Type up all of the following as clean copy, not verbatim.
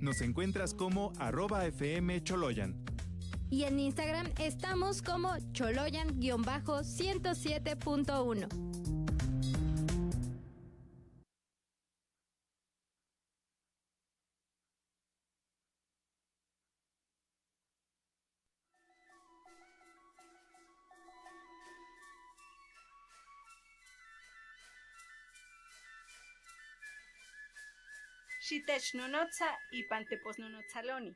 Nos encuentras como @fmcholoyan. Y en Instagram estamos como choloyan-107.1. Xitech nonotza y panteposnonotzaloni.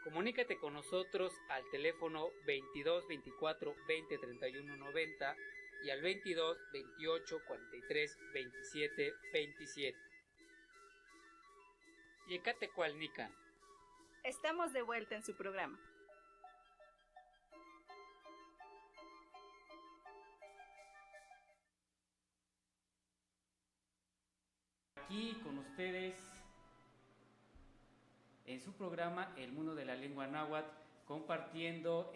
Comunícate con nosotros al teléfono 22 24 20 31 90 y al 22 28 43 27 27. Yecatecualnican. Estamos de vuelta en su programa. Aquí con ustedes en su programa El Mundo de la Lengua Náhuatl, compartiendo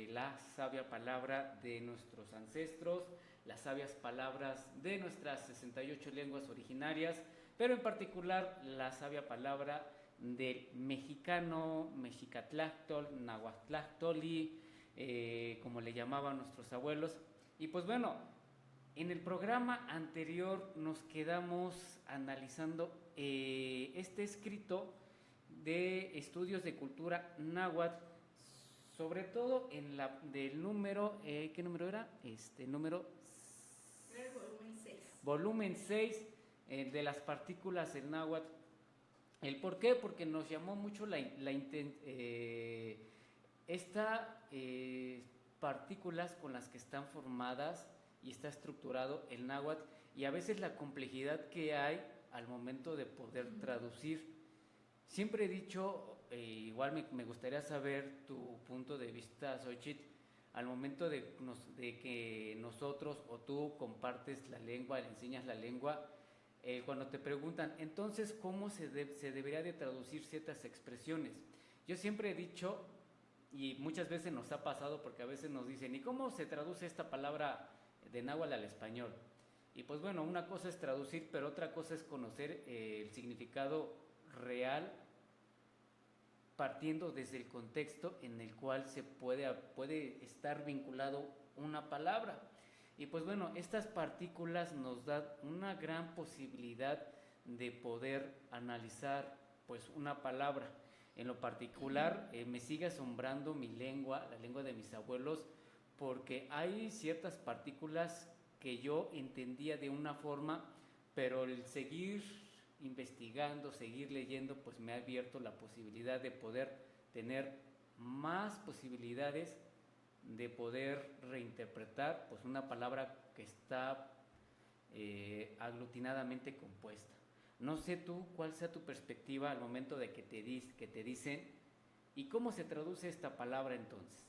la sabia palabra de nuestros ancestros, las sabias palabras de nuestras 68 lenguas originarias, pero en particular la sabia palabra del mexicano, mexicatláctol, nahuatláctoli, como le llamaban nuestros abuelos. Y pues bueno, en el programa anterior nos quedamos analizando este escrito de estudios de cultura náhuatl, sobre todo en la del número, ¿qué número era? Número Volumen 6. Volumen 6 de las partículas del náhuatl. ¿El por qué? Porque nos llamó mucho partículas con las que están formadas y está estructurado el náhuatl, y a veces la complejidad que hay al momento de poder traducir. Siempre he dicho, igual me gustaría saber tu punto de vista, Xochitl, al momento de que nosotros o tú compartes la lengua, le enseñas la lengua, cuando te preguntan, entonces, ¿cómo se debería de traducir ciertas expresiones? Yo siempre he dicho, y muchas veces nos ha pasado, porque a veces nos dicen, ¿y cómo se traduce esta palabra de náhuatl al español? Y pues bueno, una cosa es traducir, pero otra cosa es conocer el significado real, partiendo desde el contexto en el cual se puede estar vinculado una palabra. Y pues bueno, estas partículas nos dan una gran posibilidad de poder analizar pues una palabra. En lo particular, me sigue asombrando mi lengua, la lengua de mis abuelos, porque hay ciertas partículas que yo entendía de una forma, pero el seguir investigando, seguir leyendo, pues me ha abierto la posibilidad de poder tener más posibilidades de poder reinterpretar pues una palabra que está aglutinadamente compuesta. No sé tú cuál sea tu perspectiva al momento de que te dicen y cómo se traduce esta palabra entonces.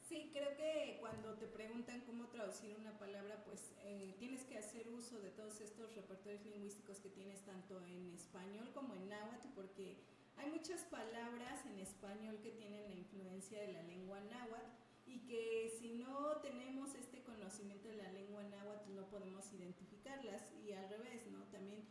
Sí, creo que cuando te preguntan cómo traducir una palabra, pues tienes que hacer uso de todos estos repertorios lingüísticos que tienes tanto en español como en náhuatl, porque hay muchas palabras en español que tienen la influencia de la lengua náhuatl y que si no tenemos este conocimiento de la lengua náhuatl no podemos identificarlas, y al revés, ¿no? También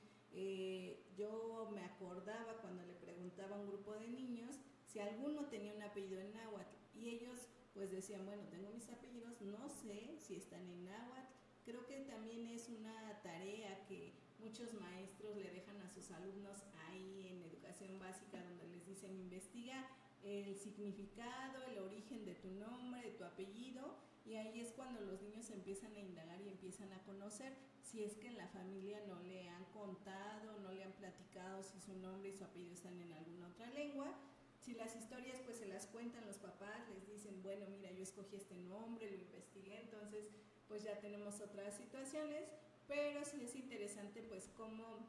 yo me acordaba cuando le preguntaba a un grupo de niños si alguno tenía un apellido en náhuatl y ellos pues decían, bueno, tengo mis apellidos, no sé si están en náhuatl. Creo que también es una tarea que muchos maestros le dejan a sus alumnos ahí en educación básica, donde les dicen investiga el significado, el origen de tu nombre, de tu apellido, y ahí es cuando los niños empiezan a indagar y empiezan a conocer, si es que en la familia no le han contado, no le han platicado si su nombre y su apellido están en alguna otra lengua. Si las historias pues se las cuentan los papás, les dicen, bueno, mira, yo escogí este nombre, lo investigué, entonces pues ya tenemos otras situaciones, pero sí es interesante pues cómo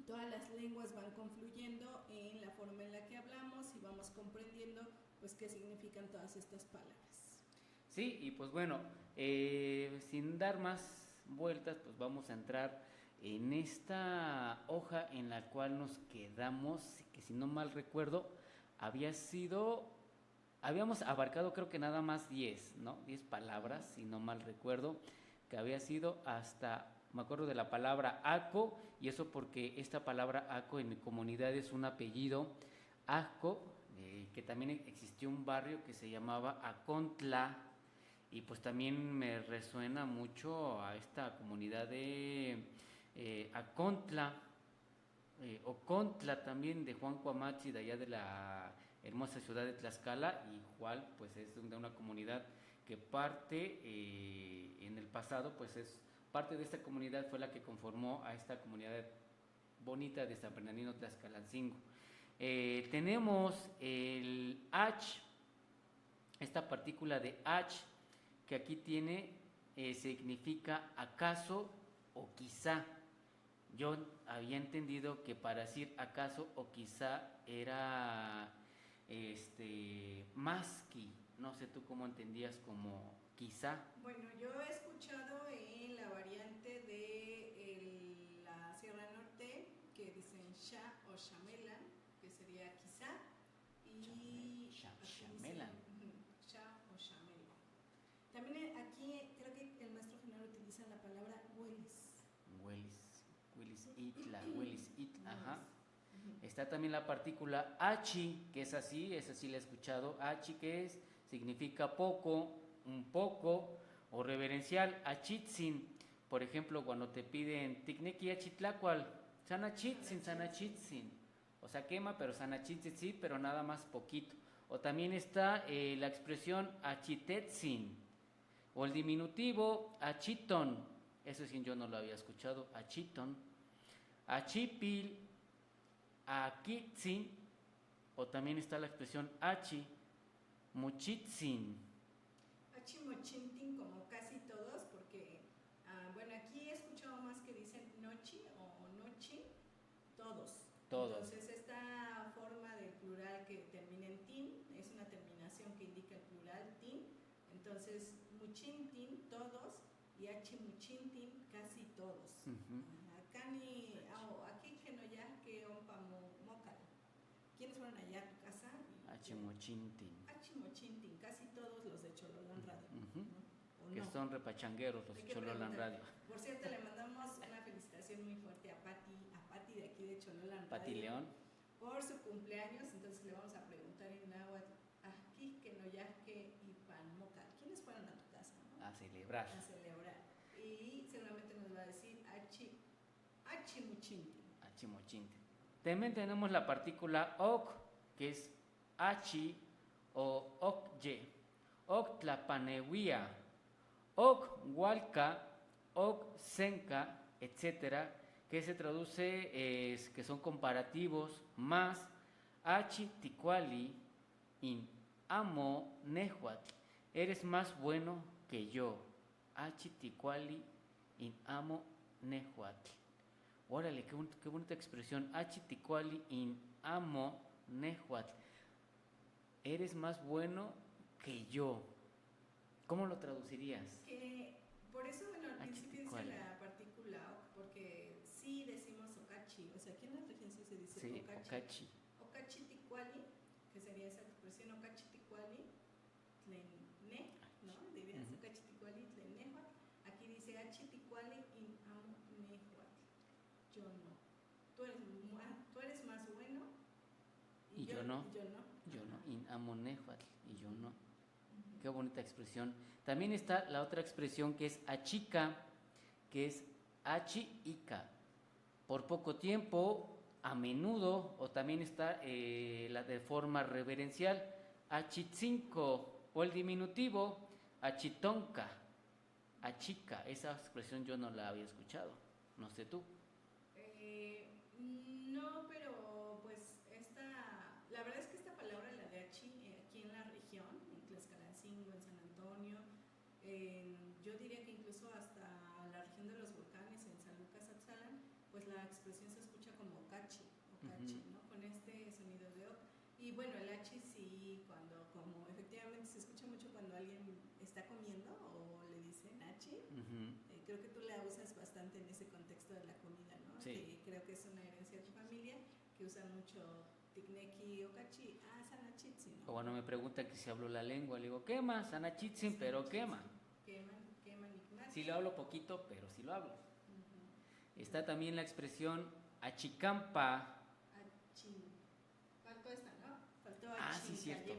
todas las lenguas van confluyendo en la forma en la que hablamos y vamos comprendiendo pues qué significan todas estas palabras. Sí, y pues bueno, sin dar más vueltas, pues vamos a entrar en esta hoja en la cual nos quedamos, que si no mal recuerdo, habíamos abarcado creo que nada más 10, ¿no? 10 palabras, si no mal recuerdo, que había sido hasta me acuerdo de la palabra Aco, y eso porque esta palabra Aco en mi comunidad es un apellido, Aco, que también existió un barrio que se llamaba Acontla, y pues también me resuena mucho a esta comunidad de Acontla, Ocontla también, de Juan Cuamachi, de allá de la hermosa ciudad de Tlaxcala, igual pues es de una comunidad que parte en el pasado, pues es parte de esta comunidad, fue la que conformó a esta comunidad bonita de San Bernardino Tlaxcalancingo. Tenemos el H, esta partícula de H, que aquí tiene, significa acaso o quizá. Yo había entendido que para decir acaso o quizá era masqui. No sé tú cómo entendías como quizá. Bueno, yo he escuchado en la variante de la Sierra Norte que dicen sha o shamelan, que sería quizá, y Shamelan. Sha o shamelan. También aquí creo que el maestro Genaro utiliza la palabra huelis. Huelis itla, ajá. Está también la partícula achi, que es así la he escuchado. Achi, que significa poco, un poco, o reverencial. Achitzin, por ejemplo, cuando te piden ticnequi achitlacual, sanachitzin. O sea, quema, pero sanachitzin, pero nada más poquito. O también está la expresión achitetzin, o el diminutivo achiton. Eso sí, yo no lo había escuchado. Achiton, achipil, akitzin, o también está la expresión achi, muchitzin. Achimochintin, como casi todos, porque, bueno, aquí he escuchado más que dicen nochi o nochi, todos. Entonces, esta forma del plural que termina en tin es una terminación que indica el plural tin. Entonces, muchintin, todos, y achimuchintin, casi todos. Aquí que no ya que ompa mocal. ¿Quiénes fueron allá a tu casa? Achimochintin. Achimochintin, casi todos los de Chololán Radio. ¿No? Que son repachangueros los de Chololán Radio. Por cierto, le mandamos una felicitación muy fuerte a Pati de aquí de Chololán Radio. Pati León. Por su cumpleaños, entonces le vamos a preguntar en náhuatl, aquí que no ya que y pan mocal. ¿Quiénes fueron a tu casa? ¿No? A celebrar. Y seguramente nos va a decir achimuchintin. Achimochintin. También tenemos la partícula ok, que es achi o okye, ok tlapanewia, ok hualca, ok senca, etcétera, que se traduce, que son comparativos, más achi ticuali in amo nehuatl, eres más bueno que yo, achi ticuali in amo nehuatl. Órale, qué bonita expresión, achi ticuali in amo nehuatl, eres más bueno que yo. ¿Cómo lo traducirías? Por eso, bueno, al principio dice la partícula ok, porque sí decimos okachi, o sea, aquí en la región sí se dice sí, okachi. Okachi ticuali, que sería esa expresión okachi ticuali, tlenne, ¿no? Dirías okachi ticuali, tlennehuatl. Aquí dice achi ticuali in amo nehuatl. Yo no. Tú eres más bueno. Y yo no. In amo nehuatl. Y yo no. Qué bonita expresión. También está la otra expresión que es achica, que es achi-ica. Por poco tiempo, a menudo, o también está la de forma reverencial, achitzinco, o el diminutivo, achitonca, achica. Esa expresión yo no la había escuchado. No sé tú. No, pero pues la verdad es que esta palabra, la de achi, aquí en la región, en Tlaxcalancingo, en San Antonio, yo diría que incluso hasta la región de los volcanes, en San Lucas Atzalan, pues la expresión se escucha como okachi, ¿no? Con este sonido de ok. Y bueno, el achi sí, como efectivamente se escucha mucho cuando alguien está comiendo o le dicen achi. Creo que tú la usas bastante en ese contexto de la comida, ¿no? Sí. Que creo que es una herencia de tu familia, que usan mucho ticnequi o cachi, sanachitzin, ¿no? O cuando me preguntan que si hablo la lengua, le digo, quema, sanachitzin, pero quema. Queman y Sí lo hablo poquito, pero sí lo hablo. Está también la expresión achicampa. Faltó esta, ¿no? Faltó Sí, cierto.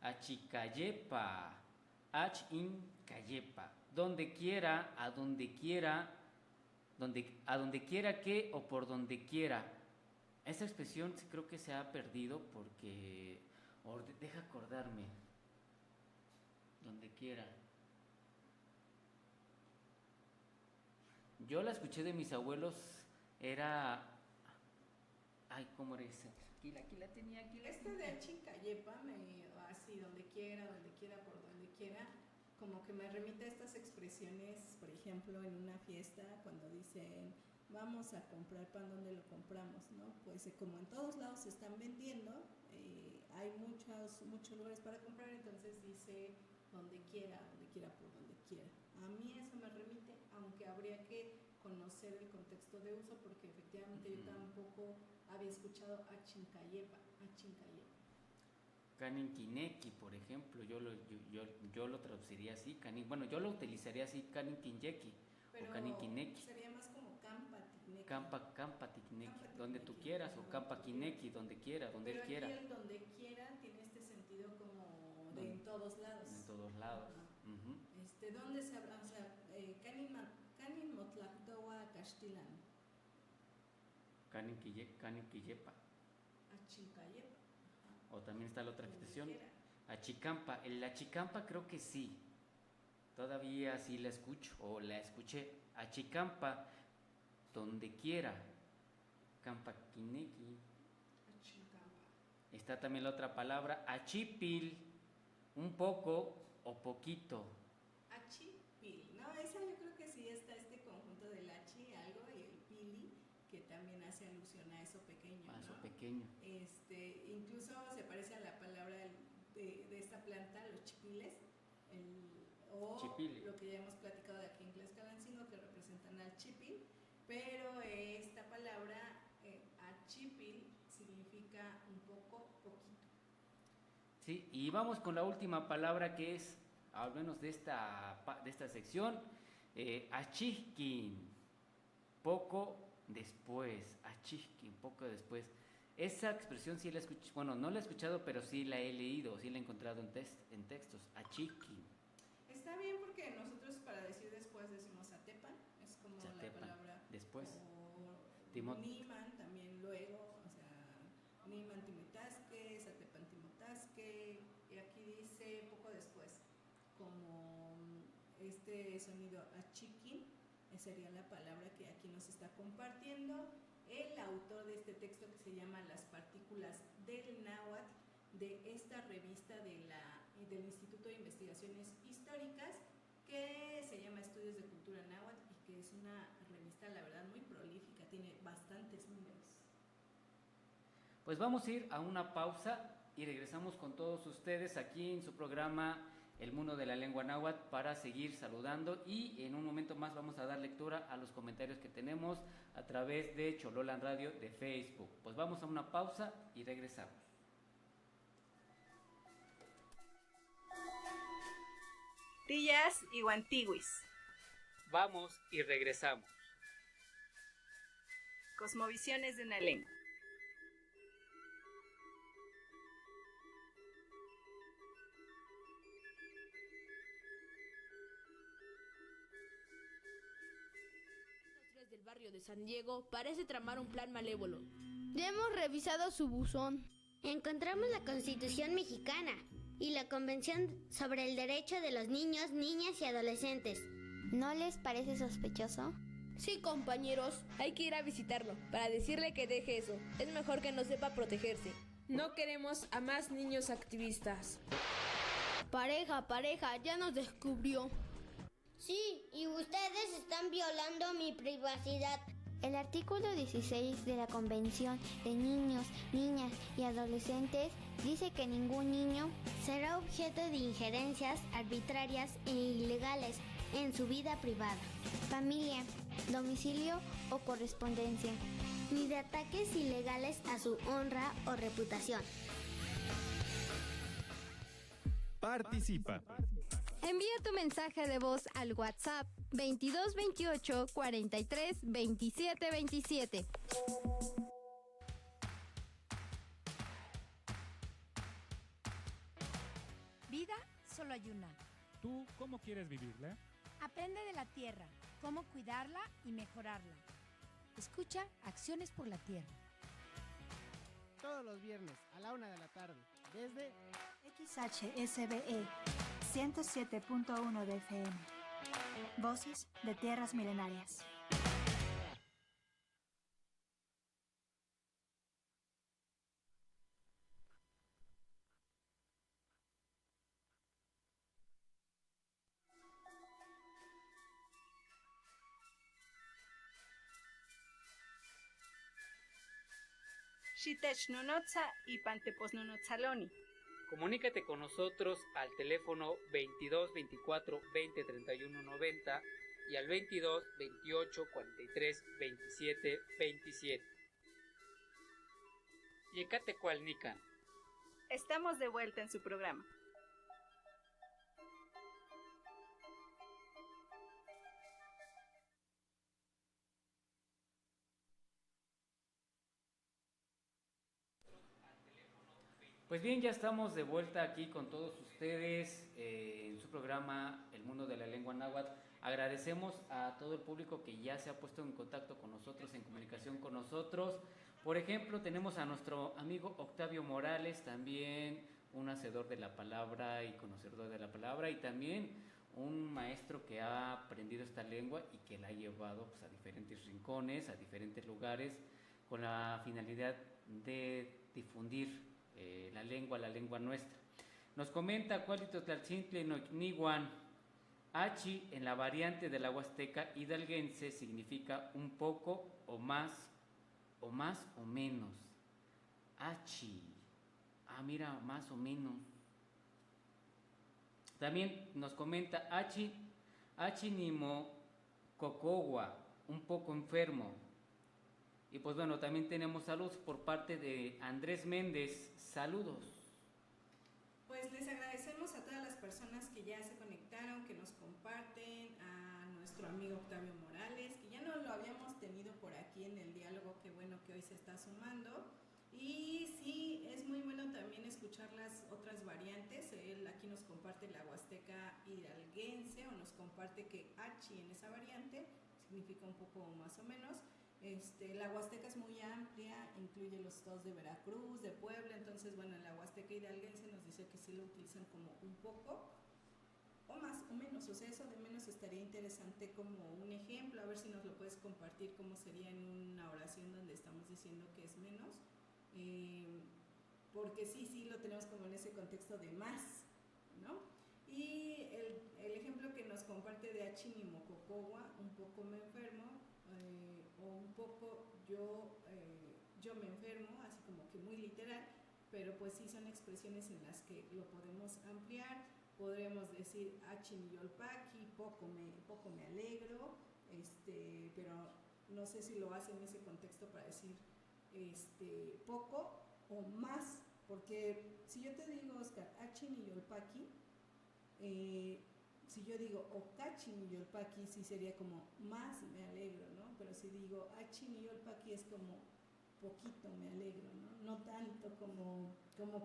Achicayepa. Achincayepa. Donde quiera, a donde quiera, a donde quiera que o por donde quiera. Esa expresión creo que se ha perdido porque... deja acordarme. Donde quiera. Yo la escuché de mis abuelos, era... Ay, ¿cómo era esa? Aquí la tenía, Esta de Achicayepa, así, donde quiera, por donde quiera, como que me remite a estas expresiones, por ejemplo, en una fiesta, cuando dicen, vamos a comprar pan, ¿dónde lo compramos? ¿No? Pues como en todos lados se están vendiendo, hay muchos lugares para comprar, entonces dice, donde quiera, por donde quiera. A mí eso me remite, aunque habría que conocer el contexto de uso, porque efectivamente yo tampoco había escuchado Achincayepa. Caninquineki, por ejemplo, yo lo traduciría así, bueno, yo lo utilizaría así, caninquinyeki o caninquineki. Sería más como campatineki. Campatineki, donde tú quieras, o campaquineki, donde quiera, donde pero él quiera. Pero aquí el donde quiera tiene este sentido como de en todos lados. En todos lados. ¿Dónde se habla? O sea, canin motlactoa castilan. Caninquillepa. Achincayepa. O también está la otra expresión, achicampa. El achicampa creo que sí. Todavía sí la escucho o la escuché. Achicampa, donde quiera. Campaquineki. Achincampa. Está también la otra palabra, achipil, un poco o poquito. Achipil. No, esa yo creo que sí está este conjunto del achi, algo, y el pili, que también hace alusión a eso pequeño. A eso ¿no? pequeño. Incluso se parece a la palabra de esta planta, los chipiles, o Chipile. lo que ya hemos platicado de aquí en Tlaxcalancingo, que representan al chipil, pero esta palabra, achipil, significa un poco, poquito. Sí, y vamos con la última palabra que es, al menos de esta sección, achihkin, poco después, achihkin, poco después. Esa expresión sí la he escuchado, bueno, no la he escuchado, pero sí la he leído, sí la he encontrado en textos, achihkin. Está bien porque nosotros para decir después decimos atepan, es como Zatepan, la palabra después. O niman también luego, o sea, niman timitasque, zatepan timotasque, y aquí dice poco después, como este sonido achiquin, sería la palabra que aquí nos está compartiendo el autor de este texto que se llama Las partículas del náhuatl, de esta revista del Instituto de Investigaciones Históricas, que se llama Estudios de Cultura Náhuatl, y que es una revista, la verdad, muy prolífica, tiene bastantes números. Pues vamos a ir a una pausa y regresamos con todos ustedes aquí en su programa El Mundo de la Lengua Náhuatl para seguir saludando, y en un momento más vamos a dar lectura a los comentarios que tenemos a través de Chololan Radio de Facebook. Pues vamos a una pausa y regresamos. Tillas y guantiguis. Vamos y regresamos. Cosmovisiones de una lengua. Del barrio de San Diego parece tramar un plan malévolo. Ya hemos revisado su buzón. Encontramos la Constitución mexicana y la Convención sobre el Derecho de los Niños, Niñas y Adolescentes. ¿No les parece sospechoso? Sí, compañeros, hay que ir a visitarlo para decirle que deje eso. Es mejor que no sepa protegerse. No queremos a más niños activistas. Pareja, ya nos descubrió. Sí, y ustedes están violando mi privacidad. El artículo 16 de la Convención de Niños, Niñas y Adolescentes dice que ningún niño será objeto de injerencias arbitrarias e ilegales en su vida privada, familia, domicilio o correspondencia, ni de ataques ilegales a su honra o reputación. Participa. Envía tu mensaje de voz al WhatsApp 2228 43 27 27. Vida solo hay una. ¿Tú cómo quieres vivirla? Aprende de la tierra, cómo cuidarla y mejorarla. Escucha Acciones por la Tierra. Todos los viernes a la 1 de la tarde, desde XHSBE 107.1 de FM. Voces de Tierras Milenarias. Xitech nonotza y panteposnonotzaloni. Comunícate con nosotros al teléfono 22 24 20 31 90 y al 22 28 43 27 27. Yecatecualnican. Estamos de vuelta en su programa. Pues bien, ya estamos de vuelta aquí con todos ustedes en su programa El Mundo de la Lengua Náhuatl. Agradecemos a todo el público que ya se ha puesto en contacto con nosotros, en comunicación con nosotros. Por ejemplo, tenemos a nuestro amigo Octavio Morales, también un hacedor de la palabra y conocedor de la palabra, y también un maestro que ha aprendido esta lengua y que la ha llevado pues, a diferentes rincones, a diferentes lugares, con la finalidad de difundir la lengua nuestra. Nos comenta Cualitotlaltzintli Noicnihuan, Achi en la variante de la Huasteca hidalguense significa un poco o más o menos. Achi, mira, más o menos. También nos comenta Achi Nimo Cocogua, un poco enfermo. Y pues bueno, también tenemos saludos por parte de Andrés Méndez. Saludos. Pues les agradecemos a todas las personas que ya se conectaron, que nos comparten, a nuestro amigo Octavio Morales, que ya no lo habíamos tenido por aquí en el diálogo, que bueno que hoy se está sumando. Y sí, es muy bueno también escuchar las otras variantes. Él aquí nos comparte la Huasteca hidalguense, o nos comparte que Achi en esa variante significa un poco más o menos. La Huasteca es muy amplia, incluye los estados de Veracruz, de Puebla, entonces bueno, en la Huasteca hidalguense nos dice que sí lo utilizan como un poco o más o menos, o sea, eso de menos estaría interesante como un ejemplo, a ver si nos lo puedes compartir cómo sería en una oración donde estamos diciendo que es menos, porque sí lo tenemos como en ese contexto de más, ¿no? Y el ejemplo que nos comparte de Achinimococogua, un poco me enfermo, o un poco yo me enfermo, así como que muy literal, pero pues sí son expresiones en las que lo podemos ampliar. Podremos decir Achiniyolpaki, poco me alegro, pero no sé si lo hace en ese contexto para decir poco o más, porque si yo te digo, Oscar, Achiniyolpaki, si yo digo Okachiniyolpaki, sí sería como más me alegro, ¿no? Pero si digo Achiniyolpaki es como poquito me alegro, ¿no? No tanto como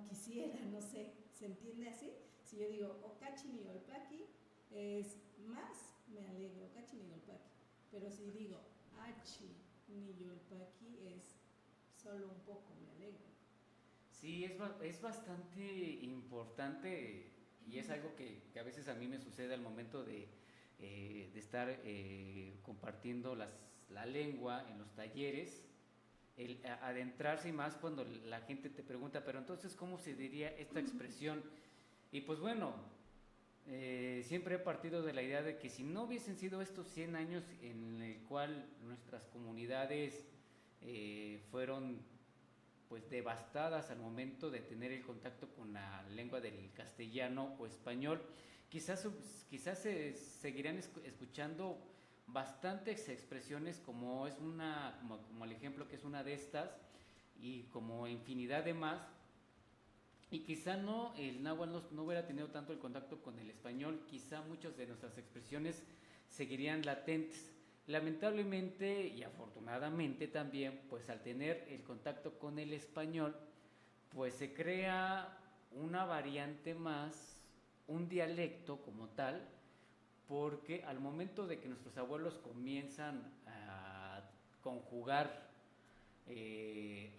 quisiera, no sé, ¿se entiende así? Si yo digo Okachiniyolpaki es más me alegro, Okachiniyolpaki. Pero si digo Achiniyolpaki es solo un poco me alegro. Sí, es bastante importante. Y es algo que a veces a mí me sucede al momento de estar compartiendo la lengua en los talleres, el adentrarse, y más cuando la gente te pregunta, pero entonces, ¿cómo se diría esta expresión? Y pues bueno, siempre he partido de la idea de que si no hubiesen sido estos 100 años en el cual nuestras comunidades fueron pues devastadas al momento de tener el contacto con la lengua del castellano o español, quizás se seguirán escuchando bastantes expresiones como el ejemplo que es una de estas, y como infinidad de más, y quizá el náhuatl no hubiera tenido tanto el contacto con el español, quizá muchas de nuestras expresiones seguirían latentes. Lamentablemente y afortunadamente también, pues al tener el contacto con el español, pues se crea una variante más, un dialecto como tal, porque al momento de que nuestros abuelos comienzan a conjugar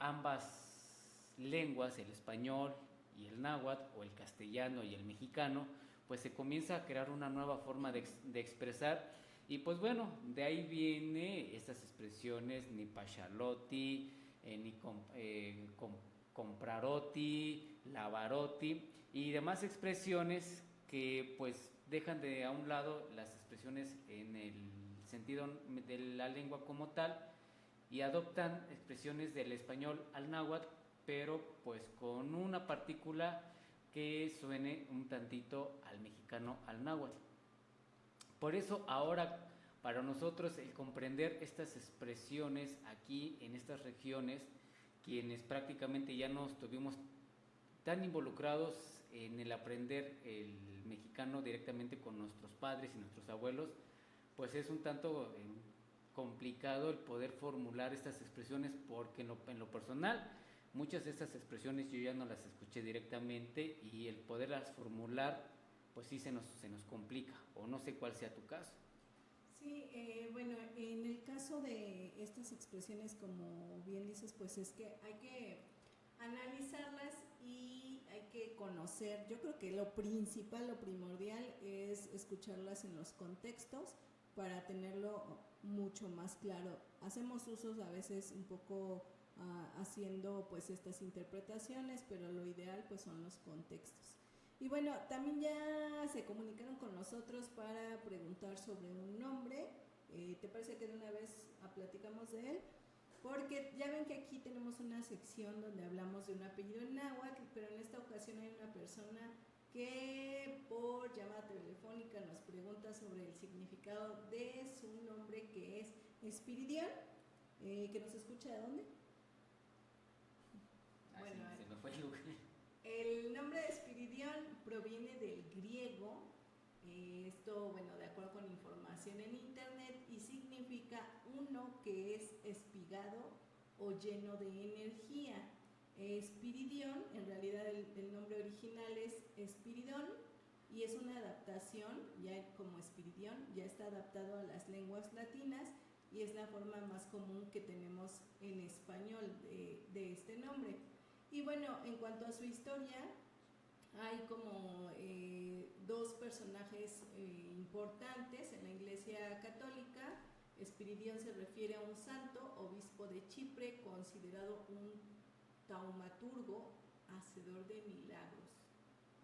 ambas lenguas, el español y el náhuatl, o el castellano y el mexicano, pues se comienza a crear una nueva forma de expresar. Y pues bueno, de ahí viene estas expresiones ni pachaloti, compraroti, lavaroti y demás expresiones que pues dejan de a un lado las expresiones en el sentido de la lengua como tal y adoptan expresiones del español al náhuatl, pero pues con una partícula que suene un tantito al mexicano, al náhuatl. Por eso ahora para nosotros el comprender estas expresiones aquí en estas regiones, quienes prácticamente ya no estuvimos tan involucrados en el aprender el mexicano directamente con nuestros padres y nuestros abuelos, pues es un tanto complicado el poder formular estas expresiones, porque en lo personal muchas de estas expresiones yo ya no las escuché directamente y el poderlas formular pues sí se nos complica, o no sé cuál sea tu caso. Sí, bueno, en el caso de estas expresiones, como bien dices, pues es que hay que analizarlas y hay que conocer. Yo creo que lo principal, lo primordial es escucharlas en los contextos para tenerlo mucho más claro. Hacemos usos a veces un poco haciendo pues estas interpretaciones, pero lo ideal pues son los contextos. Y bueno, también ya se comunicaron con nosotros para preguntar sobre un nombre. ¿Te parece que de una vez platicamos de él? Porque ya ven que aquí tenemos una sección donde hablamos de un apellido en náhuatl, pero en esta ocasión hay una persona que por llamada telefónica nos pregunta sobre el significado de su nombre, que es Espiridión, que nos escucha ¿de dónde? Bueno, se me fue el lugar. El nombre de Espiridión proviene del griego, esto, bueno, de acuerdo con información en internet, y significa uno que es espigado o lleno de energía. Espiridión, en realidad el nombre original es Espiridón y es una adaptación, ya como Espiridión, ya está adaptado a las lenguas latinas y es la forma más común que tenemos en español de este nombre. Y bueno, en cuanto a su historia, hay como dos personajes importantes en la Iglesia Católica. Espiridión se refiere a un santo, obispo de Chipre, considerado un taumaturgo, hacedor de milagros.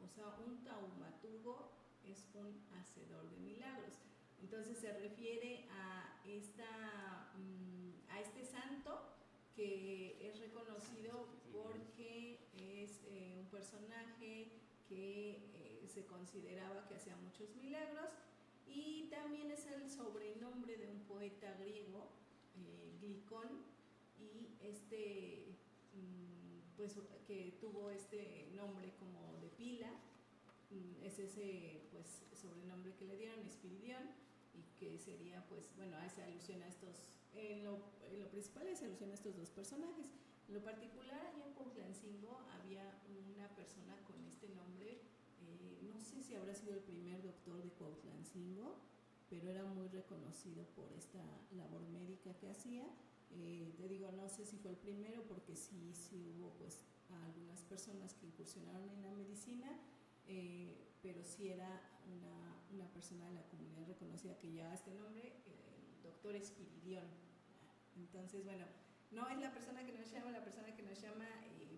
O sea, un taumaturgo es un hacedor de milagros. Entonces se refiere a este santo, que es reconocido porque es un personaje que se consideraba que hacía muchos milagros, y también es el sobrenombre de un poeta griego, Glicón, y pues que tuvo este nombre como de pila, es ese pues sobrenombre que le dieron, Espiridión, y que sería pues bueno, hace alusión a estos, en lo principal es alusión a estos dos personajes. En lo particular, allá en Cuautlancingo había una persona con este nombre, no sé si habrá sido el primer doctor de Cuautlancingo, pero era muy reconocido por esta labor médica que hacía. Te digo, no sé si fue el primero, porque sí hubo pues algunas personas que incursionaron en la medicina, pero sí era una persona de la comunidad reconocida que llevaba este nombre, el doctor Espiridión. Entonces, bueno, no es la persona que nos llama,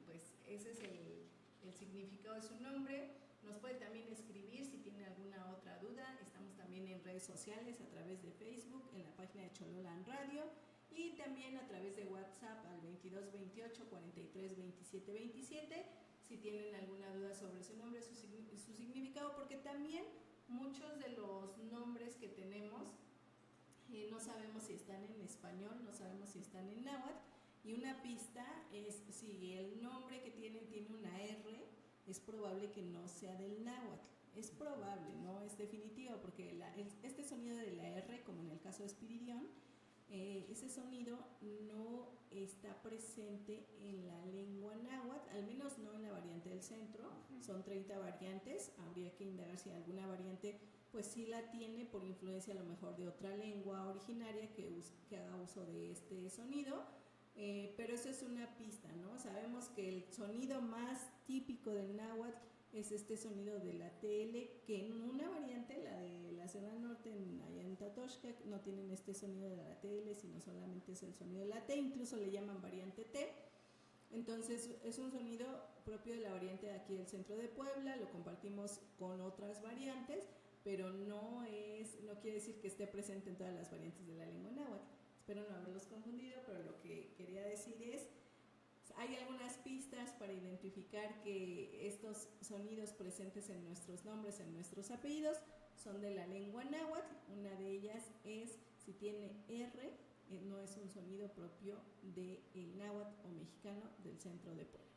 pues ese es el significado de su nombre. Nos puede también escribir si tiene alguna otra duda. Estamos también en redes sociales, a través de Facebook, en la página de Chololan Radio, y también a través de WhatsApp al 22 28 43 27 27, si tienen alguna duda sobre su nombre, su significado, porque también muchos de los nombres que tenemos no sabemos si están en español, no sabemos si están en náhuatl, y una pista es si el nombre que tiene una R, es probable que no sea del náhuatl. es probable, no es definitivo, porque este sonido de la R, como en el caso de Espiridión, ese sonido no está presente en la lengua náhuatl, al menos no en la variante del centro. Son 30 variantes, habría que indagar si alguna variante pues sí la tiene por influencia a lo mejor de otra lengua originaria que haga uso de este sonido, pero eso es una pista, ¿no? Sabemos que el sonido más típico del náhuatl es este sonido de la TL, que en una variante, la de la Sierra del Norte, allá en Tatoxca, no tienen este sonido de la TL, sino solamente es el sonido de la T, incluso le llaman variante T. Entonces es un sonido propio de la variante de aquí del centro de Puebla, lo compartimos con otras variantes, pero no quiere decir que esté presente en todas las variantes de la lengua náhuatl. Espero no haberlos confundido, pero lo que quería decir es, hay algunas pistas para identificar que estos sonidos presentes en nuestros nombres, en nuestros apellidos, son de la lengua náhuatl. Una de ellas es, si tiene R, no es un sonido propio del náhuatl o mexicano del centro de Puebla.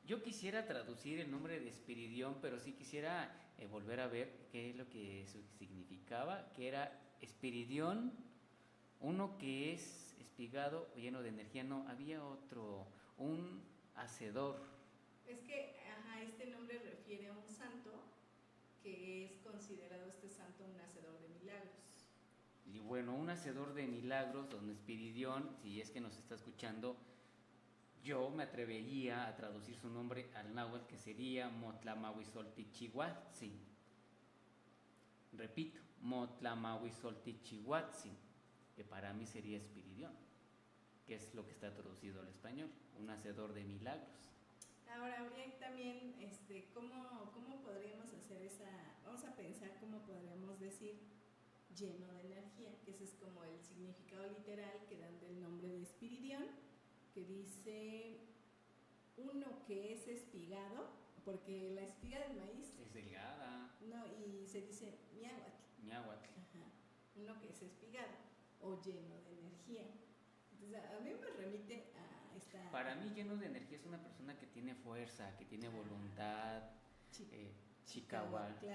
Yo quisiera traducir el nombre de Espiridión, pero sí quisiera volver a ver qué es lo que significaba, que era Espiridión, uno que es espigado o lleno de energía. No, había otro, un hacedor. Es que este nombre refiere a un santo que es considerado este santo un hacedor de milagros. Y bueno, un hacedor de milagros, don Espiridión, si es que nos está escuchando, yo me atrevería a traducir su nombre al náhuatl, que sería Motlamahuizoltichihuatzin. Repito, Motlamahuizoltichihuatzin, que para mí sería Espiridión, que es lo que está traducido al español, un hacedor de milagros. Ahora habría también, ¿cómo podríamos hacer vamos a pensar cómo podríamos decir lleno de energía, que ese es como el significado literal que dan del nombre de Espiridión, que dice uno que es espigado, porque la espiga del maíz es delgada. No, y se dice ñahuatl. Ñahuatl. Uno que es espigado o lleno de energía. Entonces, a mí me remite a esta... Para mí, lleno de energía es una persona que tiene fuerza, que tiene voluntad, Chicahuatzin,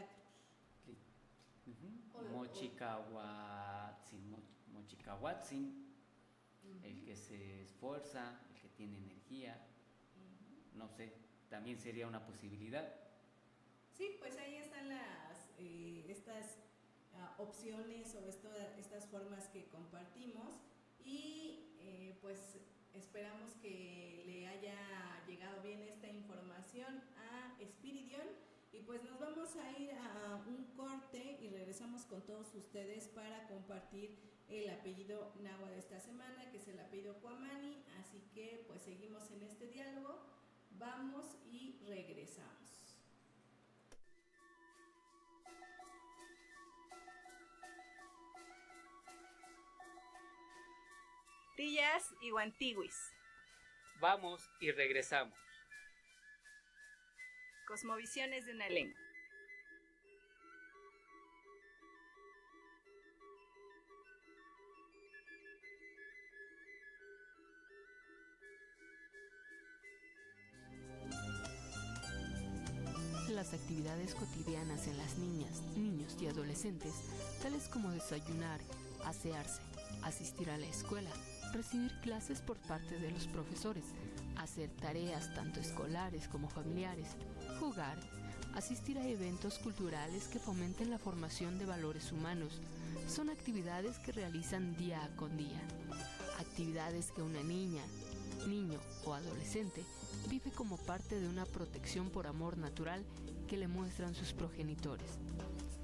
Mochicahuatzin, el que se esfuerza, el que tiene energía, no sé, también sería una posibilidad. Sí, pues ahí están estas opciones o estas formas que compartimos y pues esperamos que le haya llegado bien esta información a Espiridión y pues nos vamos a ir a un corte y regresamos con todos ustedes para compartir el apellido náhuatl de esta semana, que es el apellido Cuamani, así que pues seguimos en este diálogo, vamos y regresamos. Tillas y guantiwis. Vamos y regresamos. Cosmovisiones de una lengua. Las actividades cotidianas en las niñas, niños y adolescentes, tales como desayunar, asearse, asistir a la escuela, recibir clases por parte de los profesores, hacer tareas tanto escolares como familiares, jugar, asistir a eventos culturales que fomenten la formación de valores humanos, son actividades que realizan día con día. Actividades que una niña, niño o adolescente vive como parte de una protección por amor natural que le muestran sus progenitores.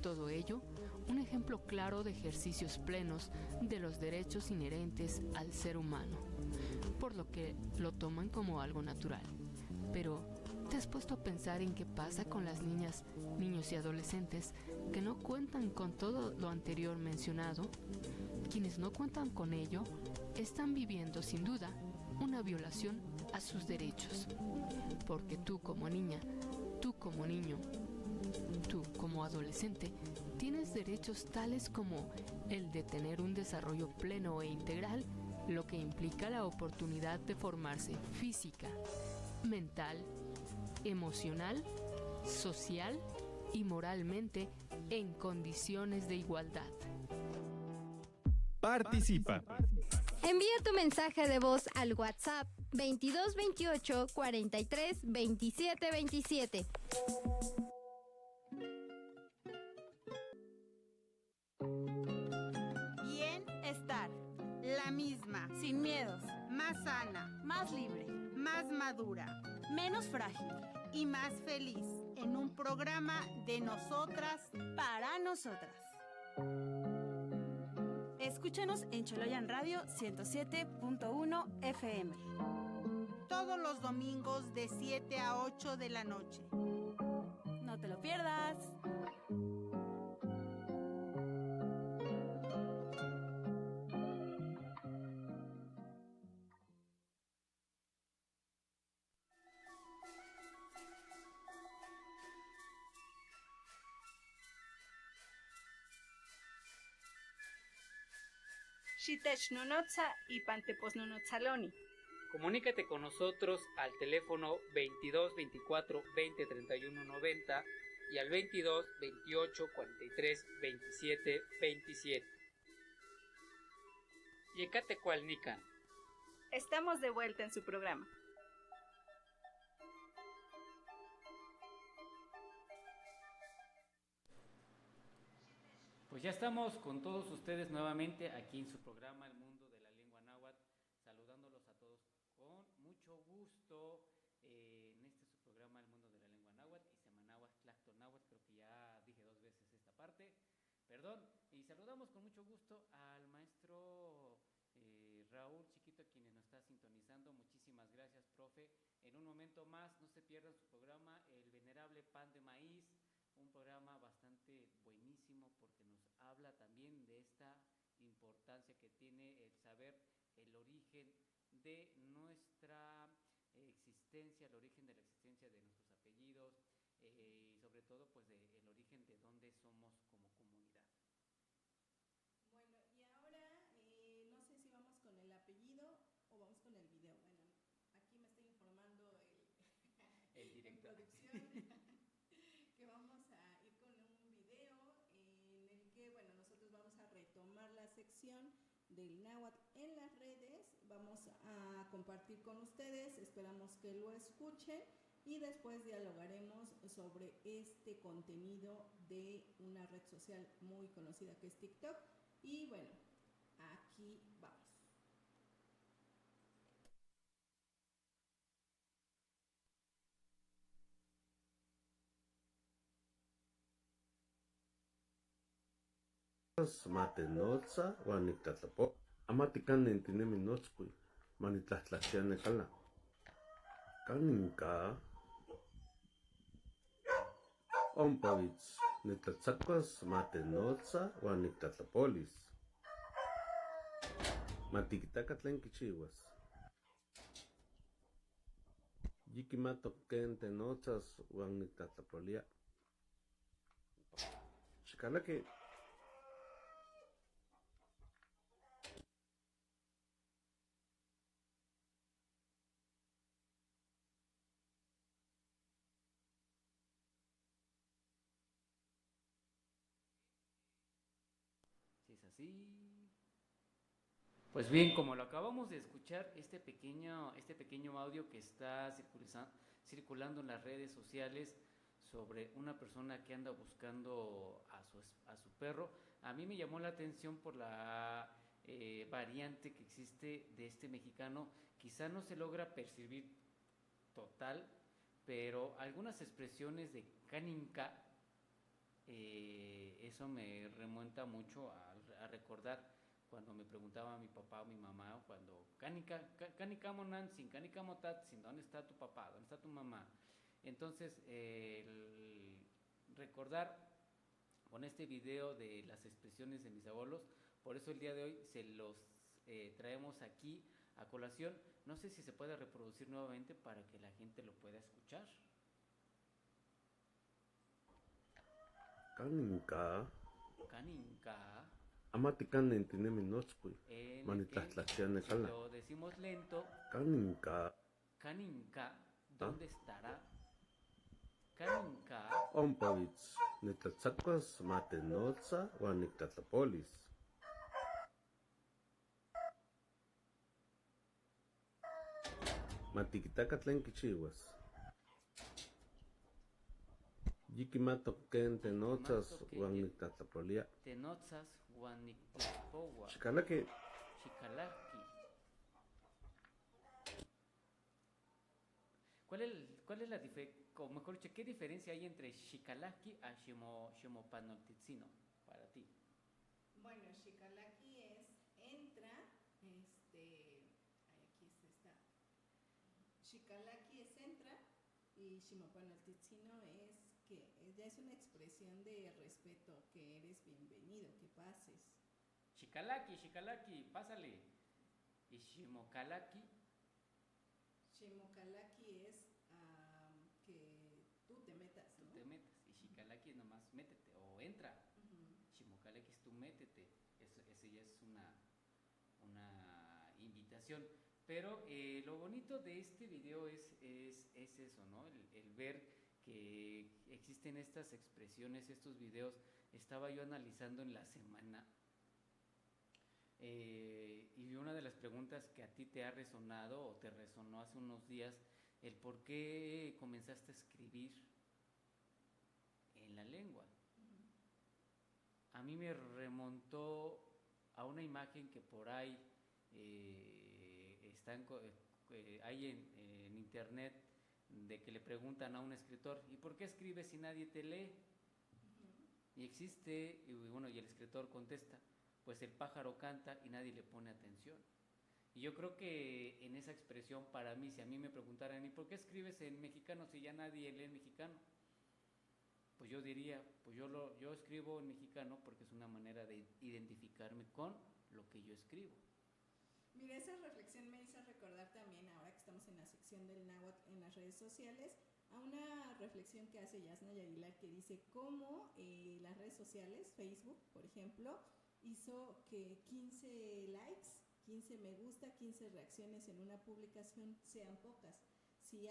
Todo ello, un ejemplo claro de ejercicios plenos de los derechos inherentes al ser humano, por lo que lo toman como algo natural. Pero, ¿te has puesto a pensar en qué pasa con las niñas, niños y adolescentes que no cuentan con todo lo anterior mencionado? Quienes no cuentan con ello están viviendo sin duda una violación a sus derechos, porque tú como niña, tú como niño, tú como adolescente, tienes derechos tales como el de tener un desarrollo pleno e integral, lo que implica la oportunidad de formarse física, mental, emocional, social y moralmente en condiciones de igualdad. Participa. Envía tu mensaje de voz al WhatsApp 2228 43 27 27. Bienestar. La misma. Sin miedos. Más sana. Más libre. Más madura. Menos frágil. Y más feliz. En un programa de nosotras para nosotras. Escúchanos en Choloyan Radio 107.1 FM. Todos los domingos de 7 a 8 de la noche. No te lo pierdas. Xitech nonotza y pantepos nonotzaloni. Comunícate con nosotros al teléfono 22 24 20 31 90 y al 22 28 43 27 27. Yecate cualnican. Estamos de vuelta en su programa. Pues ya estamos con todos ustedes nuevamente aquí en su programa El Mundo de la Lengua Náhuatl, saludándolos a todos con mucho gusto en este su programa El Mundo de la Lengua Náhuatl y Semanáhuatl Tlactonáhuatl, creo que ya dije 2 veces esta parte, perdón, y saludamos con mucho gusto al maestro Raúl Chiquito, quien nos está sintonizando. Muchísimas gracias, profe. En un momento más, no se pierdan su programa El Venerable Pan de Maíz, un programa bastante buenísimo porque nos habla también de esta importancia que tiene el saber el origen de nuestra existencia, el origen de la existencia de nuestros apellidos y sobre todo pues el origen de dónde somos como comunidad. Bueno, y ahora no sé si vamos con el apellido o vamos con el video. Bueno, aquí me está informando el director. En producción que vamos a ir con un video en el que, bueno, nosotros vamos a retomar la sección del náhuatl en las redes, vamos a compartir con ustedes, esperamos que lo escuchen y después dialogaremos sobre este contenido de una red social muy conocida que es TikTok. Y bueno, aquí vamos. Matenotza, Juanictatlapo, Amatican Nentinemi Notzcui, Manitlachiane Cala, Caninca, Ompavitz, Netatzacuas, Matenotza, Juanictatlapolis, Matiquitacatlen Quichihuas, Yikimato Kente Notzas, Juanictatlapolia, Chicala que Es así. Pues bien, como lo acabamos de escuchar, este pequeño audio que está circulando en las redes sociales sobre una persona que anda buscando a su perro, a mí me llamó la atención por la variante que existe de este mexicano. Quizá no se logra percibir total, pero algunas expresiones de caninca, eso me remonta mucho a recordar cuando me preguntaba a mi papá o mi mamá, cuando canicamo nansin, canicamo tatsin, ¿dónde está tu papá? ¿Dónde está tu mamá? Entonces, recordar con este video de las expresiones de mis abuelos, por eso el día de hoy se los traemos aquí a colación. No sé si se puede reproducir nuevamente para que la gente lo pueda escuchar. Caninca. Amatican Nentinemi Notzcui, Manitlachiane Cala. Lo decimos lento. Caninca. ¿Dónde estará? Caninca. Ompavitz. Nitlatzacuas matenotza uan nictlatlapolis. Matiquitaca tlen quichiuas. Yiquimatok ken tenotzas uan nictlatlapolia. Tenotzas uan nictlapoua. Xicalaqui. Xicalaqui. ¿Cuál es la diferencia? O mejor dicho, ¿qué diferencia hay entre Xicalaqui a Ximopanoltitzino para ti? Bueno, Xicalaqui es entra, aquí está. Xicalaqui es entra y Ximopanoltitzino es que ya es una expresión de respeto, que eres bienvenido, que pases. Xicalaqui, Xicalaqui, pásale. Y Ximocalaqui. Ximocalaqui es que tú te metas, ¿no? Tú te metas. Y Xicalaqui es nomás métete o entra. Ximocalaqui es tú métete. Ese ya es una invitación. Pero lo bonito de este video es eso, ¿no? El ver que existen estas expresiones, estos videos. Estaba yo analizando en la semana y una de las preguntas que a ti te ha resonado o te resonó hace unos días, el por qué comenzaste a escribir en la lengua. A mí me remontó a una imagen que por ahí hay en internet, de que le preguntan a un escritor, ¿y por qué escribes si nadie te lee? Y existe, y bueno, y el escritor contesta, pues el pájaro canta y nadie le pone atención. Y yo creo que en esa expresión, para mí, si a mí me preguntaran, ¿y por qué escribes en mexicano si ya nadie lee en mexicano? Pues yo diría, pues yo escribo en mexicano porque es una manera de identificarme con lo que yo escribo. Mira, esa reflexión me hizo recordar también, ahora que estamos en la sección del náhuatl en las redes sociales, a una reflexión que hace Yasnaya Aguilar, que dice cómo las redes sociales, Facebook, por ejemplo, hizo que 15 likes, 15 me gusta, 15 reacciones en una publicación sean pocas. Si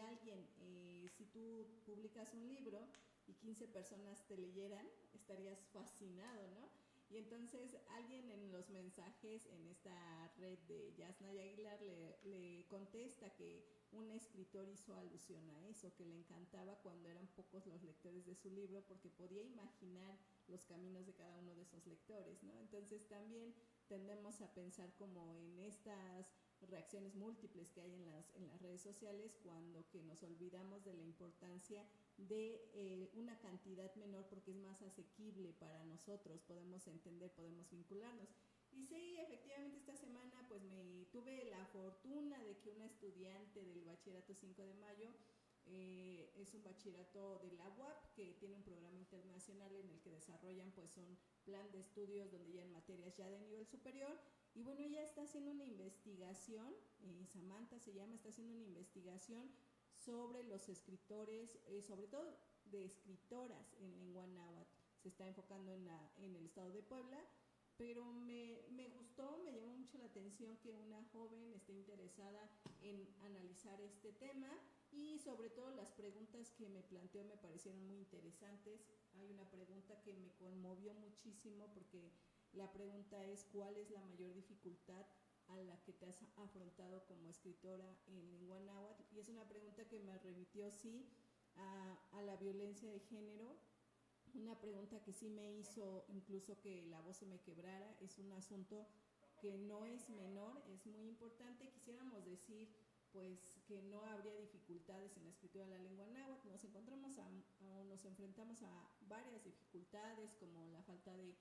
tú publicas un libro y 15 personas te leyeran, estarías fascinado, ¿no? Y entonces alguien en los mensajes en esta red de Yasnaya Aguilar le contesta que un escritor hizo alusión a eso, que le encantaba cuando eran pocos los lectores de su libro porque podía imaginar los caminos de cada uno de esos lectores, ¿no? Entonces también tendemos a pensar como en estas reacciones múltiples que hay en las redes sociales, cuando que nos olvidamos de la importancia de una cantidad menor porque es más asequible para nosotros, podemos entender, podemos vincularnos. Y sí, efectivamente esta semana pues tuve la fortuna de que una estudiante del bachillerato 5 de mayo, es un bachillerato de la UAP que tiene un programa internacional en el que desarrollan pues un plan de estudios donde ya en materias ya de nivel superior. Y bueno, ella está haciendo una investigación, Samantha se llama, está haciendo una investigación sobre los escritores, sobre todo de escritoras en lengua náhuatl. Se está enfocando en el estado de Puebla, pero me gustó, me llamó mucho la atención que una joven esté interesada en analizar este tema, y sobre todo las preguntas que me planteó me parecieron muy interesantes. Hay una pregunta que me conmovió muchísimo porque la pregunta es: ¿cuál es la mayor dificultad a la que te has afrontado como escritora en lengua náhuatl? Y es una pregunta que me remitió a la violencia de género, una pregunta que sí me hizo incluso que la voz se me quebrara. Es un asunto que no es menor, es muy importante. Quisiéramos decir pues que no habría dificultades en la escritura de la lengua náhuatl. Nos enfrentamos a varias dificultades, como la falta de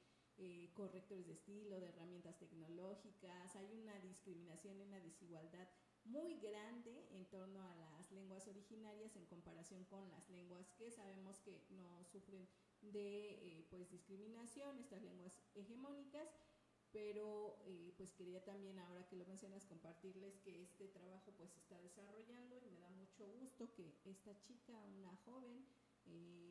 correctores de estilo, de herramientas tecnológicas. Hay una discriminación y una desigualdad muy grande en torno a las lenguas originarias en comparación con las lenguas que sabemos que no sufren de pues discriminación, estas lenguas hegemónicas. Pero pues quería también, ahora que lo mencionas, compartirles que este trabajo pues se está desarrollando, y me da mucho gusto que esta chica, una joven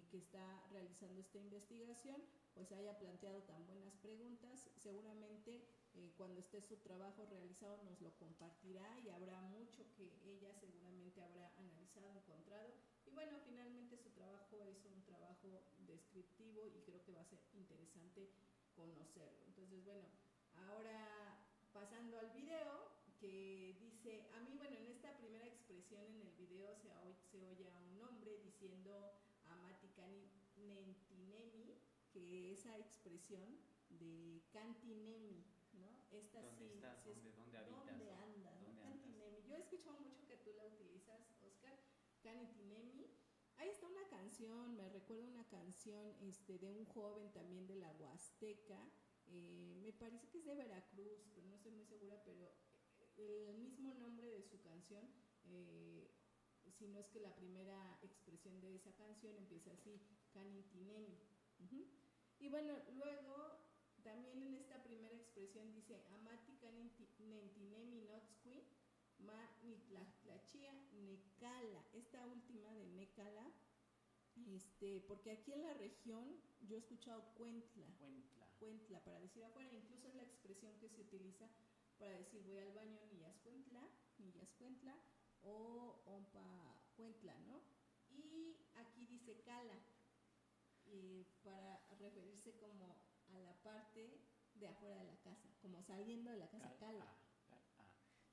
que está realizando esta investigación, pues haya planteado tan buenas preguntas. Seguramente cuando esté su trabajo realizado nos lo compartirá, y habrá mucho que ella seguramente habrá analizado, encontrado, y bueno, finalmente su trabajo trabajo es un trabajo descriptivo y creo que va a ser interesante conocerlo. Entonces, bueno, ahora pasando al video, que dice, a mí, bueno, en esta primera expresión en el video se oye a un hombre diciendo Amati Nentinemi, que esa expresión de Cantinemi, ¿no? Esta ¿Dónde sí, estás? sí es, ¿Dónde habitas? ¿dónde andas? ¿Dónde Cantinemi. Yo he escuchado mucho que tú la utilizas, Oscar, Cantinemi. Ahí está una canción, me recuerda una canción de un joven también de la Huasteca, me parece que es de Veracruz, pero no estoy muy segura, pero el mismo nombre de su canción, si no es que la primera expresión de esa canción empieza así, Canitinemi. Y bueno, luego también en esta primera expresión dice Amati Nentinemi Notzqui Ma Nitlachia Necala. Esta última de Necala, porque aquí en la región yo he escuchado Cuentla para decir afuera, incluso es la expresión que se utiliza para decir voy al baño Nillascuentla o Ompa Cuentla, ¿no? Y aquí dice Cala, para referirse como a la parte de afuera de la casa, como saliendo de la casa, Cala.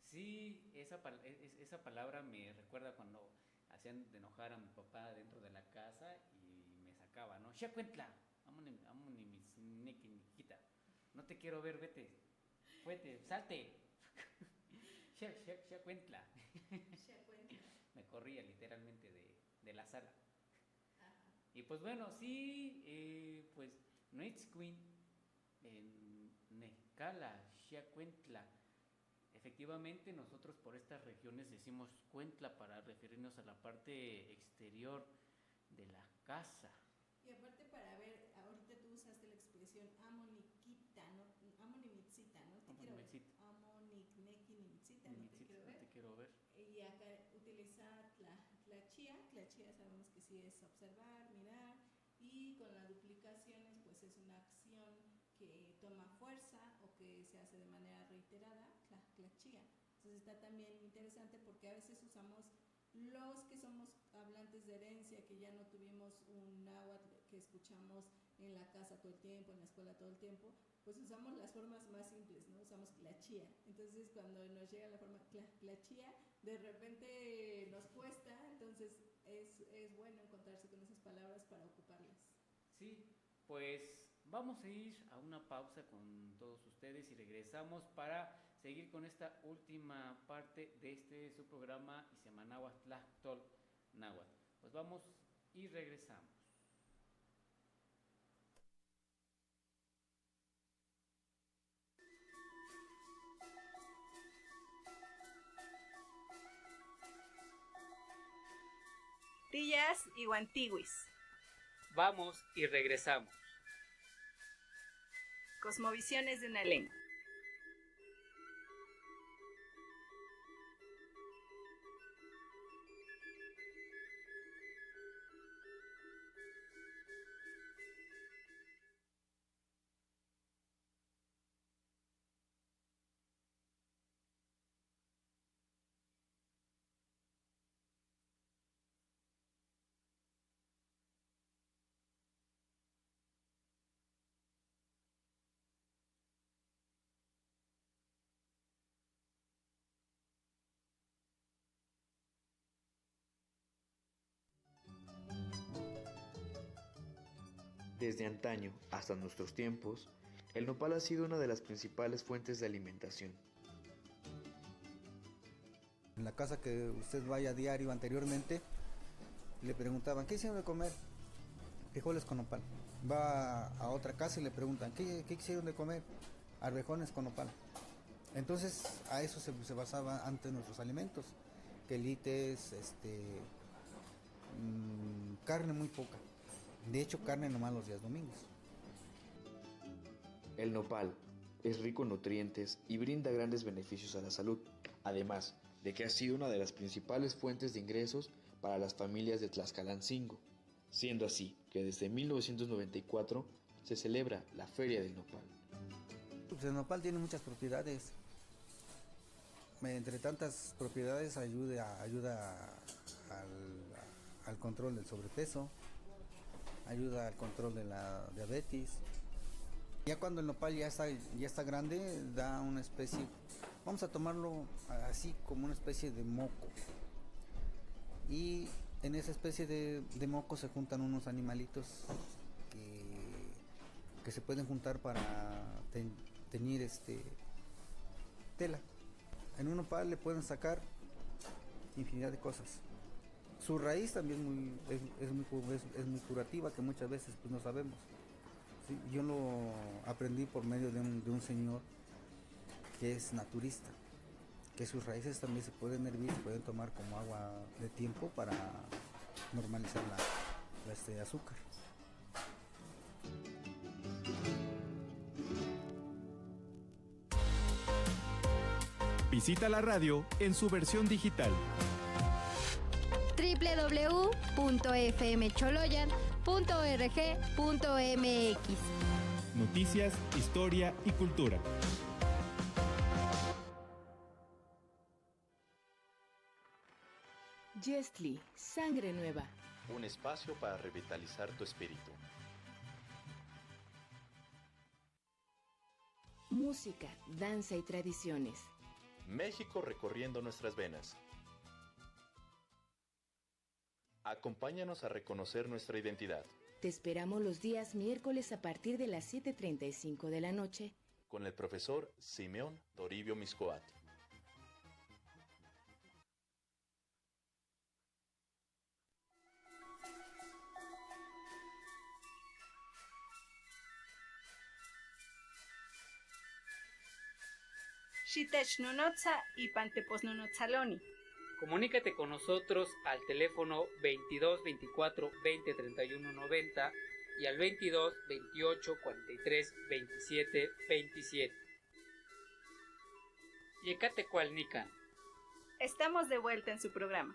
Sí, esa palabra me recuerda cuando hacían de enojar a mi papá dentro de la casa y me sacaba, ¿no? ¡Shacuentla! No te quiero ver, vete, salte. ¡Shacuentla! Me corría literalmente de la sala. Ajá. Y pues bueno, sí, pues Noitzquin, Necala, Shacuentla. Efectivamente, nosotros por estas regiones decimos Cuentla para referirnos a la parte exterior de la casa. Y aparte para ver, ahorita tú usaste la expresión amoniquita, ¿no? Amonimitzita, ¿no? Te quiero ver. Amonicnequinitzita, no te quiero ver. Y acá utiliza tlachía sabemos que sí es observar, mirar, y con las duplicaciones pues es una acción que toma fuerza o que se hace de manera reiterada, tlachía. Entonces está también interesante porque a veces usamos los que somos hablantes de herencia, que ya no tuvimos un náhuatl que escuchamos en la casa todo el tiempo, en la escuela todo el tiempo, pues usamos las formas más simples, ¿no? Usamos tlachía. Entonces cuando nos llega la forma tlachía, de repente nos cuesta, entonces es bueno encontrarse con esas palabras para ocuparlas. Sí, pues vamos a ir a una pausa con todos ustedes y regresamos para seguir con esta última parte de su programa Isemanahuatl Tlachtol Náhuatl. Pues vamos y regresamos. Tillas y Guantiguis. Vamos y regresamos. Cosmovisiones de una lengua. Desde antaño hasta nuestros tiempos, el nopal ha sido una de las principales fuentes de alimentación. En la casa que usted vaya a diario anteriormente, le preguntaban, ¿qué hicieron de comer? Frijoles con nopal. Va a otra casa y le preguntan, ¿qué hicieron de comer? Arvejones con nopal. Entonces, a eso se basaban antes nuestros alimentos. Quelites, carne muy poca. De hecho, carne nomás los días domingos. El nopal es rico en nutrientes y brinda grandes beneficios a la salud, además de que ha sido una de las principales fuentes de ingresos para las familias de Tlaxcalancingo, siendo así que desde 1994 se celebra la Feria del Nopal. Pues el nopal tiene muchas propiedades. Entre tantas propiedades ayuda al control del sobrepeso, ayuda al control de la diabetes. Ya cuando el nopal ya está grande, da una especie, vamos a tomarlo así como una especie de moco. Y en esa especie de moco se juntan unos animalitos que se pueden juntar para teñir tela. En un nopal le pueden sacar infinidad de cosas. Su raíz también es muy curativa, que muchas veces pues no sabemos. ¿Sí? Yo lo aprendí por medio de un señor que es naturista, que sus raíces también se pueden hervir, se pueden tomar como agua de tiempo para normalizar la azúcar. Visita la radio en su versión digital. www.fmcholoyan.org.mx. Noticias, historia y cultura. Jestli, sangre nueva. Un espacio para revitalizar tu espíritu. Música, danza y tradiciones. México recorriendo nuestras venas. Acompáñanos a reconocer nuestra identidad. Te esperamos los días miércoles a partir de las 7:35 de la noche. Con el profesor Simeón Toribio Miscoat. Xitech nonotza y pantepos-nonotzaloni. Comunícate con nosotros al teléfono 22 24 20 31 90 y al 22 28 43 27 27. Yecatecualnican. Estamos de vuelta en su programa.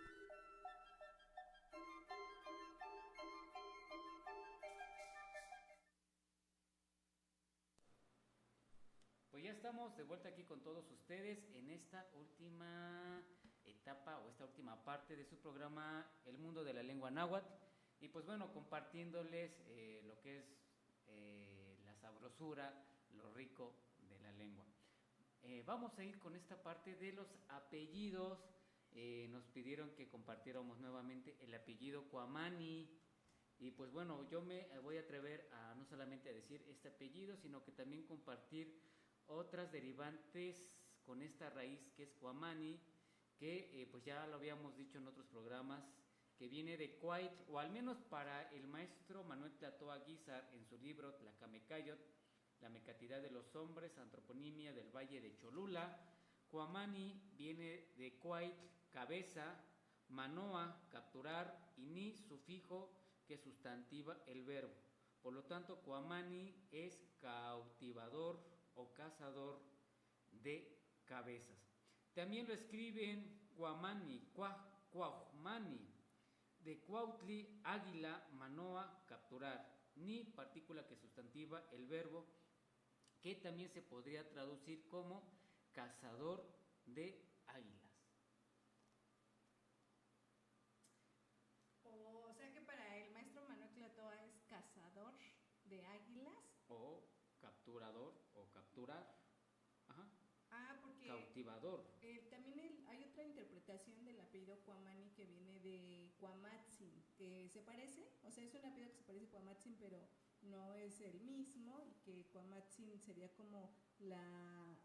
Pues ya estamos de vuelta aquí con todos ustedes en esta última etapa o esta última parte de su programa El Mundo de la Lengua Náhuatl, y pues bueno, compartiéndoles lo que es la sabrosura, lo rico de la lengua. Vamos a ir con esta parte de los apellidos. Nos pidieron que compartiéramos nuevamente el apellido Cuamani, y pues bueno, yo me voy a atrever a no solamente a decir este apellido, sino que también compartir otras derivantes con esta raíz que es Cuamani, que pues ya lo habíamos dicho en otros programas, que viene de Cuaitl, o al menos para el maestro Manuel Tlatoa Guizar en su libro Tlacamecayot, la mecatidad de los hombres, antroponimia del Valle de Cholula. Cuamani viene de Cuaitl, cabeza, manoa, capturar, y ni, sufijo, que sustantiva el verbo. Por lo tanto, Cuamani es cautivador o cazador de cabezas. También lo escriben Cuamani, Cuajmani, de Cuautli, águila, manoa, capturar, ni, partícula que sustantiva el verbo, que también se podría traducir como cazador de águilas. O sea que para el maestro Manuel Tlatoa es cazador de águilas. O capturador o capturar. Ajá. Porque cautivador. También hay otra interpretación del apellido Cuamani que viene de Cuamatzin, que se parece, o sea, es un apellido que se parece a Cuamatzin, pero no es el mismo, y que Cuamatzin sería como la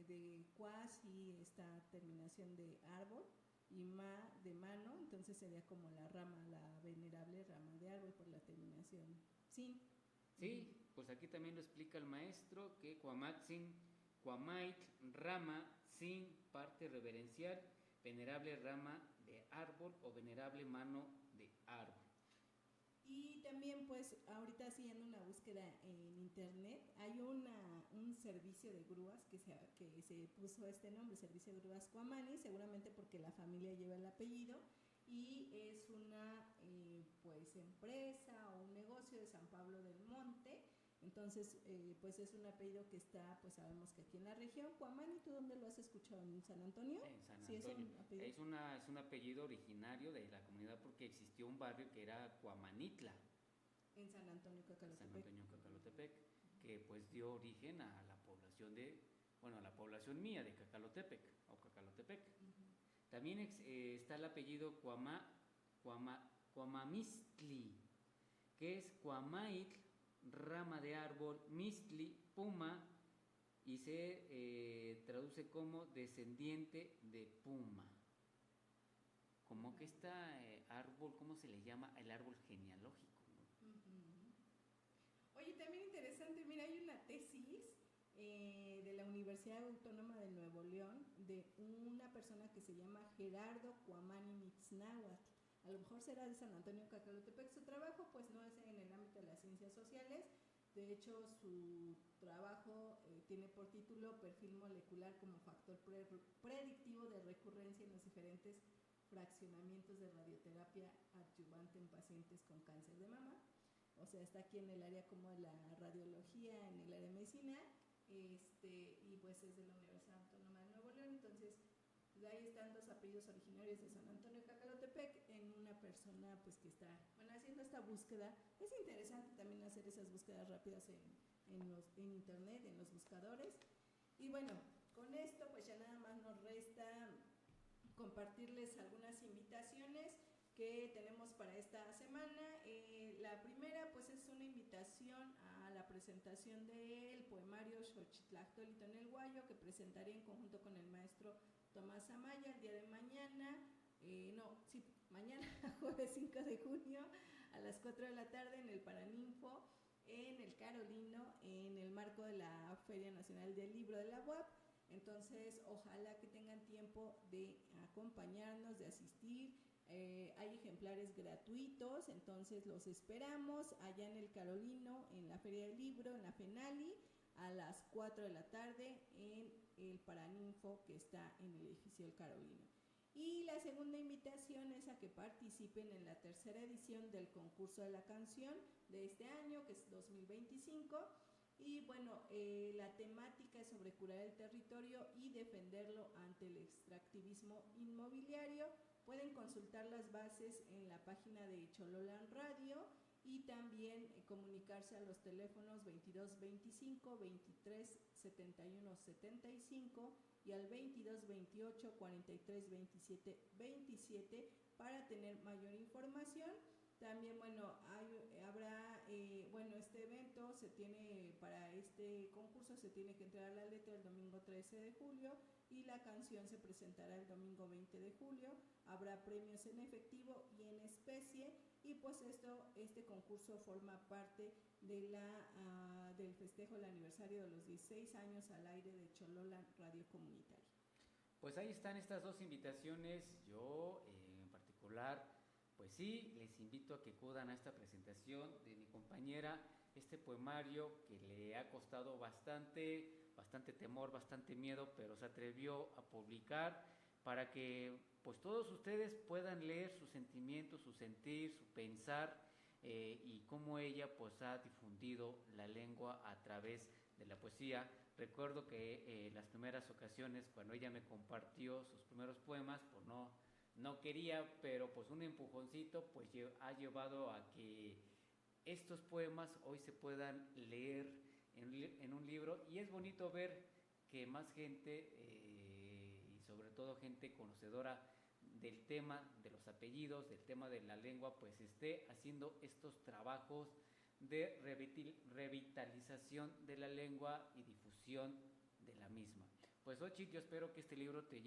de Cuas y esta terminación de árbol, y Ma de mano, entonces sería como la rama, la venerable rama de árbol por la terminación Sin. Sí, pues aquí también lo explica el maestro, que Cuamatzin, Cuamait, rama, sin, parte reverencial, venerable rama de árbol o venerable mano de árbol. Y también pues ahorita haciendo una búsqueda en internet hay un servicio de grúas que se puso este nombre, Servicio de Grúas Cuamani, seguramente porque la familia lleva el apellido, y es una pues empresa o un negocio de San Pablo del Monte. Entonces, pues es un apellido que está, pues sabemos que aquí en la región. Cuamani, ¿tú dónde lo has escuchado? ¿En San Antonio? En San Sí, Antonio. Es un apellido. Es un apellido originario de la comunidad, porque existió un barrio que era Cuamanitla. En San Antonio Cacalotepec, que pues dio origen a la población a la población mía de Cacalotepec o Cacalotepec. También está el apellido Cuamamistli, que es Cuamaitl, rama de árbol, Mistli, puma, y se traduce como descendiente de puma. Como que árbol, ¿cómo se le llama? El árbol genealógico, ¿no? Oye, también interesante, mira, hay una tesis de la Universidad Autónoma de Nuevo León de una persona que se llama Gerardo Cuamani Mixnáhuatl. A lo mejor será de San Antonio Cacalotepec. Su trabajo pues no es en el ámbito de las ciencias sociales. De hecho, su trabajo tiene por título Perfil molecular como factor predictivo de recurrencia en los diferentes fraccionamientos de radioterapia adyuvante en pacientes con cáncer de mama. O sea, está aquí en el área como de la radiología, en el área de medicina, y pues es de la Universidad Autónoma de Nuevo León. Entonces, pues ahí están dos apellidos originarios de San Antonio Cacalotepec en una persona pues que está, haciendo esta búsqueda. Es interesante también hacer esas búsquedas rápidas en internet, en los buscadores. Y bueno, con esto pues ya nada más nos resta compartirles algunas invitaciones que tenemos para esta semana. La primera pues es una invitación a la presentación del poemario Xochitlactoli Tonelhuayo, que presentaré en conjunto con el maestro Tomás Amaya el día de mañana, mañana jueves 5 de junio a las 4 de la tarde en el Paraninfo, en el Carolino, en el marco de la Feria Nacional del Libro de la UAP. Entonces, ojalá que tengan tiempo de acompañarnos, de asistir. Hay ejemplares gratuitos, entonces los esperamos allá en el Carolino, en la Feria del Libro, en la FENALI, a las 4 de la tarde en el Paraninfo, que está en el edificio del Carolino. Y la segunda invitación es a que participen en la tercera edición del concurso de la canción de este año, que es 2025. Y bueno, la temática es sobre curar el territorio y defenderlo ante el extractivismo inmobiliario. Pueden consultar las bases en la página de Chololan Radio y también comunicarse a los teléfonos 22 25 23 71 75 y al 22 28 43 27 27 para tener mayor información. También, este evento para este concurso se tiene que entregar la letra el domingo 13 de julio y la canción se presentará el domingo 20 de julio. Habrá premios en efectivo y en especie, y pues este concurso forma parte de del festejo del aniversario de los 16 años al aire de Chololan Radio Comunitaria. Pues ahí están estas dos invitaciones. Yo en particular, pues sí, les invito a que acudan a esta presentación de mi compañera, este poemario que le ha costado bastante temor, bastante miedo, pero se atrevió a publicar para que pues todos ustedes puedan leer sus sentimientos, su sentir, su pensar, y cómo ella pues ha difundido la lengua a través de la poesía. Recuerdo que las primeras ocasiones cuando ella me compartió sus primeros poemas, pues no quería, pero pues un empujoncito pues ha llevado a que estos poemas hoy se puedan leer en un libro, y es bonito ver que más gente y sobre todo gente conocedora del tema de los apellidos, del tema de la lengua, pues esté haciendo estos trabajos de revitalización de la lengua y difusión de la misma. Pues Xochitl, yo espero que este libro te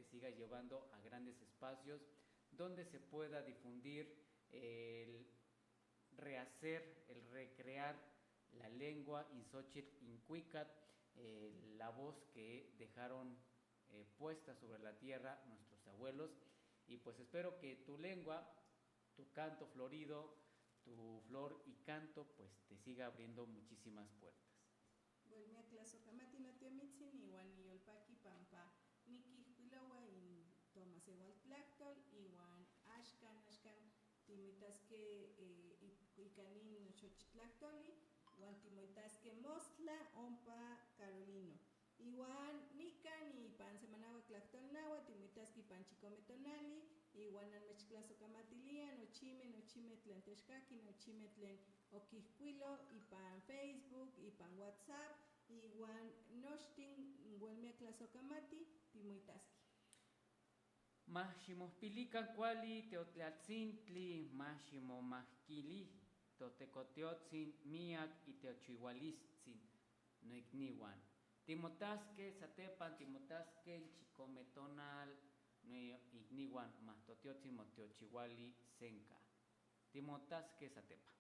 siga llevando a grandes espacios donde se pueda difundir el rehacer, el recrear la lengua Xochitl Incuicat, la voz que dejaron puesta sobre la tierra nuestros abuelos. Y pues espero que tu lengua, tu canto florido, tu flor y canto, pues te siga abriendo muchísimas puertas. Vuelve a claso camati no te mitzin igual ni yolpaki pampa niki huilawa in tomas igual tlactol igual ashkan timitasque icanin xochitlactoli igual timoitasque mostla ompa Carolino igual nican y pan semanagua tlactol nahua timitasque pan chicometonali igual Mechclasocamatilian, Nochime tlen Texcaqui, Nochime tlen Oquihcuilo, y pan Facebook, y pan WhatsApp, igual Nochtin, Huelmia Clasocamati, Timuitaski. Máximo pilican cuali teotlatzintli, máximo mahkili, totecoteotzin, miak y teochihualitzin, no igniwan. Timotasque, satepan, timotasque, chicometonal, no igniwan, mahtotiotzin, motiochihuali, senca. Timotasque, satepan.